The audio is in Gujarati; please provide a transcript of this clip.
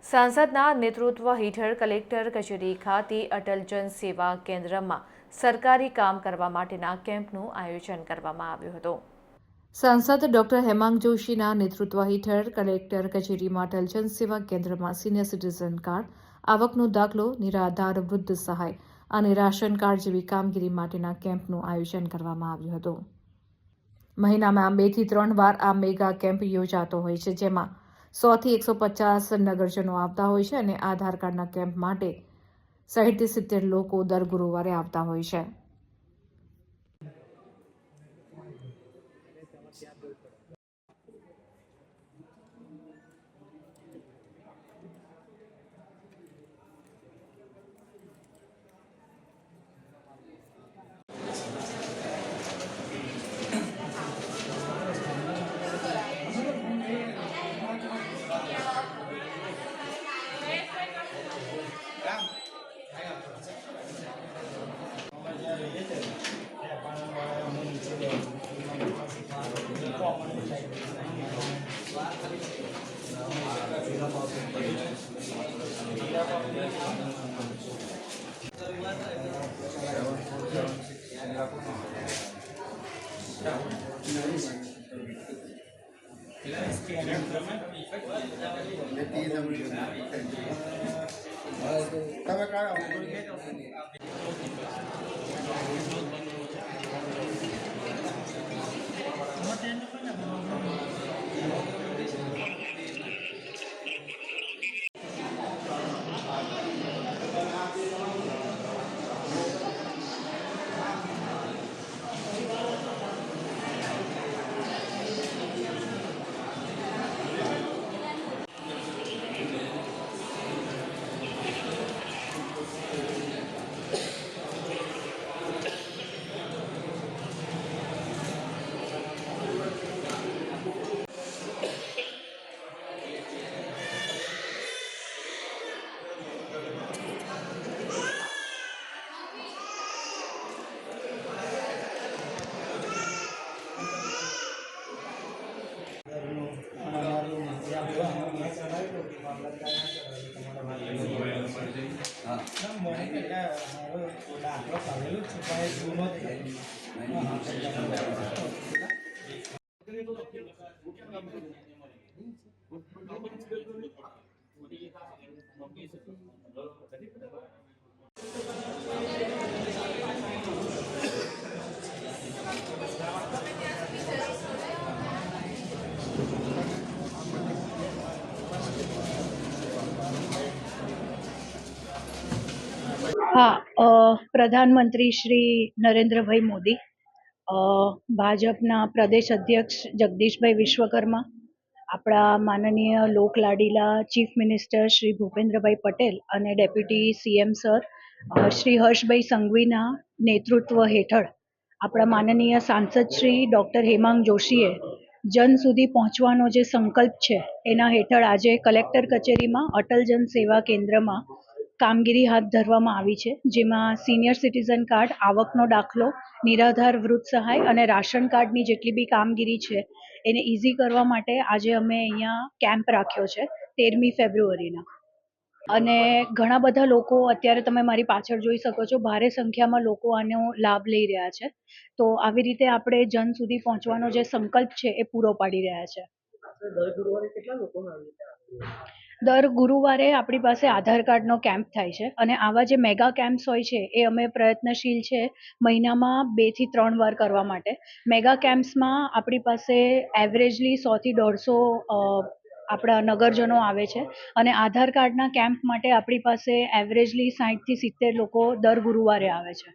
સાંસદના નેતૃત્વ હેઠળ કલેક્ટર કચેરી ખાતે અટલ જન સેવા કેન્દ્રમાં સરકારી કામ કરવા માટેના કેમ્પનું આયોજન કરવામાં આવ્યું હતું। સાંસદ ડોક્ટર હેમાંગ જોશીના નેતૃત્વ હેઠળ કલેક્ટર કચેરીમાં અટલ જન સેવા કેન્દ્રમાં સિનિયર સિટીઝન કાર્ડ, આવકનો દાખલો, નિરાધાર વૃદ્ધ સહાય અને રાશન કાર્ડ જેવી કામગીરી માટેના કેમ્પનું આયોજન કરવામાં આવ્યું હતું। મહિનામાં 2 થી 3 વાર આ મેગા કેમ્પ યોજાતો હોય છે, જેમાં 100 થી 150 નગરજનો આવતા હોય છે અને આધાર કાર્ડના કેમ્પ માટે 60 થી 70 લોકો દર ગુરુવારે આવતા હોય છે। પ્રધાનમંત્રી શ્રી નરેન્દ્રભાઈ મોદી, ભાજપના પ્રદેશ અધ્યક્ષ જગદીશભાઈ વિશ્વકર્મા, આપણા માનનીય લોકલાડીલા ચીફ મિનિસ્ટર શ્રી ભૂપેન્દ્રભાઈ પટેલ અને deputy CM sir Shri Harshbhai સંઘવીના નેતૃત્વ હેઠળ આપણા માનનીય સાંસદ શ્રી ડૉક્ટર હેમાંગ જોશીએ જન સુધી પહોંચવાનો જે સંકલ્પ છે એના હેઠળ આજે કલેક્ટર કચેરીમાં અટલ જન સેવા કેન્દ્રમાં કામગીરી હાથ ધરવામાં આવી છે, જેમાં સિનિયર સિટીઝન કાર્ડ, આવકનો દાખલો, નિરાધાર વૃદ્ધ સહાય અને રાશન કાર્ડની જેટલી બી કામગીરી છે એને ઇઝી કરવા માટે આજે અમે અહીંયા કેમ્પ રાખ્યો છે 13મી ફેબ્રુઆરીના। અને ઘણા બધા લોકો અત્યારે તમે મારી પાછળ જોઈ શકો છો, ભારે સંખ્યામાં લોકો આનો લાભ લઈ રહ્યા છે। તો આવી રીતે આપણે જન સુધી પહોંચવાનો જે સંકલ્પ છે એ પૂરો પાડી રહ્યા છે। દર ગુરુવારે આપણી પાસે આધાર કાર્ડનો કેમ્પ થાય છે અને આવા જે મેગા કેમ્પ્સ હોય છે એ અમે પ્રયત્નશીલ છે મહિનામાં 2 થી 3 વાર કરવા માટે। મેગા કેમ્પ્સમાં આપણી પાસે એવરેજલી 100 થી 150 આપણા નગરજનો આવે છે અને આધાર કાર્ડના કેમ્પ માટે આપણી પાસે એવરેજલી 60 થી 70 લોકો દર ગુરુવારે આવે છે।